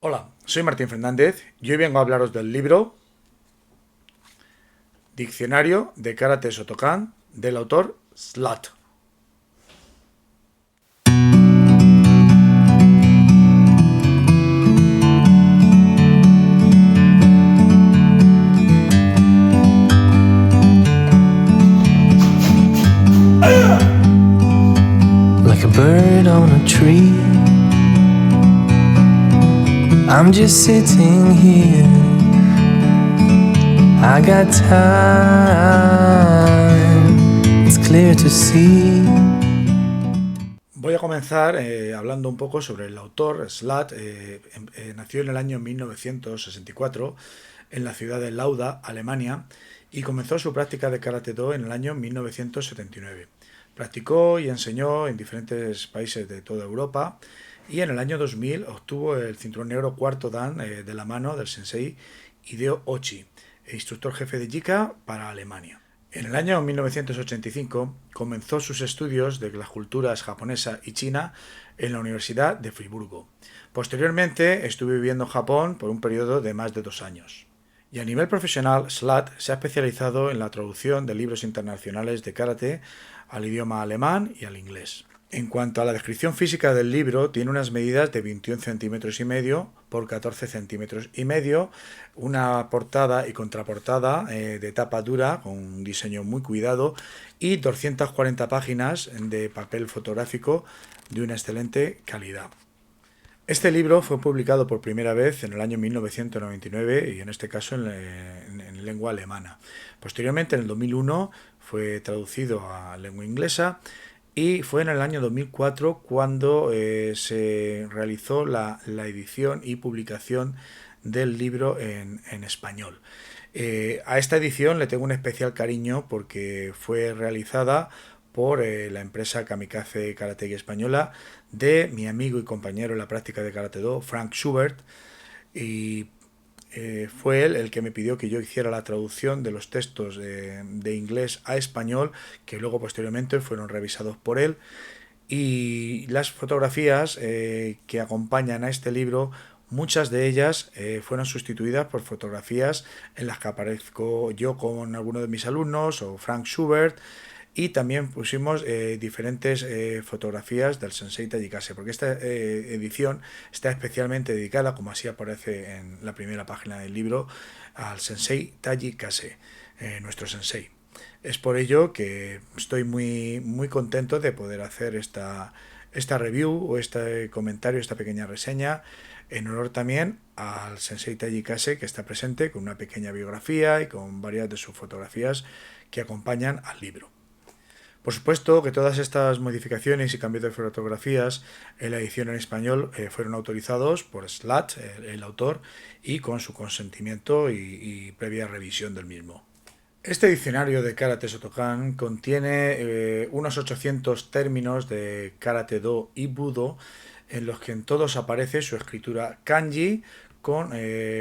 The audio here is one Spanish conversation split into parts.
Hola, soy Martín Fernández y hoy vengo a hablaros del libro Diccionario de Karate Shotokan del autor Slat. Like a bird on a tree, I'm just sitting here. I got time, it's clear to see. Voy a comenzar hablando un poco sobre el autor. Slat nació en el año 1964 en la ciudad de Lauda, Alemania, y comenzó su práctica de Karate Do en el año 1979. Practicó y enseñó en diferentes países de toda Europa y en el año 2000 obtuvo el cinturón negro cuarto Dan de la mano del sensei Hideo Ochi, instructor jefe de Jika para Alemania. En el año 1985 comenzó sus estudios de las culturas japonesa y china en la Universidad de Friburgo. Posteriormente estuvo viviendo en Japón por un periodo de más de 2 años. Y a nivel profesional, Slat se ha especializado en la traducción de libros internacionales de karate al idioma alemán y al inglés. En cuanto a la descripción física del libro, tiene unas medidas de 21 centímetros y medio por 14 centímetros y medio, una portada y contraportada de tapa dura con un diseño muy cuidado y 240 páginas de papel fotográfico de una excelente calidad. Este libro fue publicado por primera vez en el año 1999 y en este caso en lengua alemana. Posteriormente, en el 2001, fue traducido a lengua inglesa y fue en el año 2004 cuando se realizó la edición y publicación del libro en español. A esta edición le tengo un especial cariño porque fue realizada por la empresa Kamikaze Karategi Española de mi amigo y compañero en la práctica de Karate Do, Frank Schubert, y fue él el que me pidió que yo hiciera la traducción de los textos de inglés a español, que luego posteriormente fueron revisados por él, y las fotografías que acompañan a este libro, muchas de ellas fueron sustituidas por fotografías en las que aparezco yo con alguno de mis alumnos o Frank Schubert, y también pusimos diferentes fotografías del Sensei Tajikase, porque esta edición está especialmente dedicada, como así aparece en la primera página del libro, al Sensei Tajikase, nuestro Sensei. Es por ello que estoy muy contento de poder hacer esta review o este comentario, esta pequeña reseña, en honor también al Sensei Tajikase, que está presente con una pequeña biografía y con varias de sus fotografías que acompañan al libro. Por supuesto que todas estas modificaciones y cambios de fotografías en la edición en español fueron autorizados por Slat, el autor, y con su consentimiento y previa revisión del mismo. Este diccionario de Karate Shotokan contiene unos 800 términos de Karate Do y Budo, en los que en todos aparece su escritura kanji con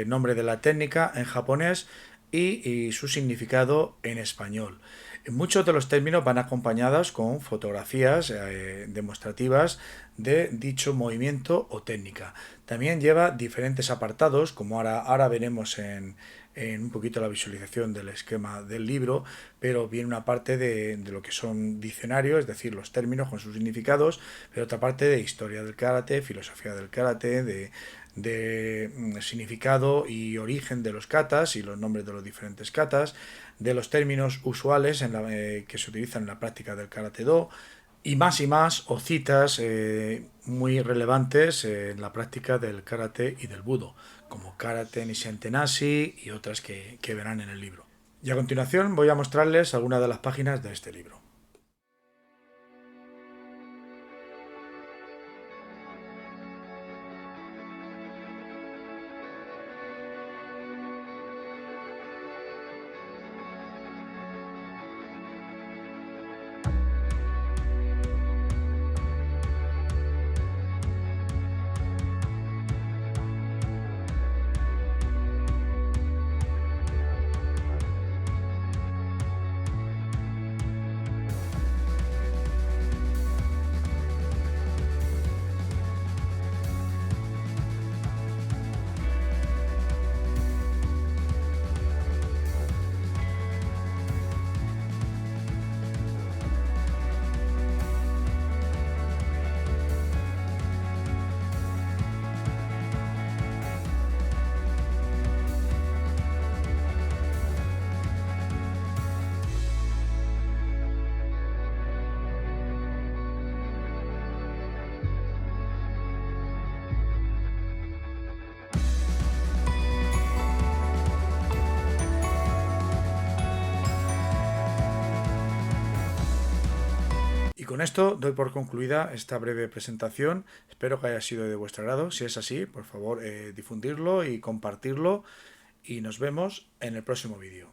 nombre de la técnica en japonés y su significado en español. Muchos de los términos van acompañados con fotografías demostrativas de dicho movimiento o técnica. También lleva diferentes apartados, como ahora veremos en un poquito la visualización del esquema del libro, pero viene una parte de lo que son diccionarios, es decir, los términos con sus significados, pero otra parte de historia del karate, filosofía del karate, de significado y origen de los katas y los nombres de los diferentes katas, de los términos usuales que se utilizan en la práctica del karate do, y más, o citas muy relevantes en la práctica del karate y del budo, como Karate Nisshin Tenashi y otras que verán en el libro. Y a continuación voy a mostrarles algunas de las páginas de este libro. con esto doy por concluida esta breve presentación. Espero que haya sido de vuestro agrado. Si es así, por favor, difundirlo y compartirlo. Y nos vemos en el próximo vídeo.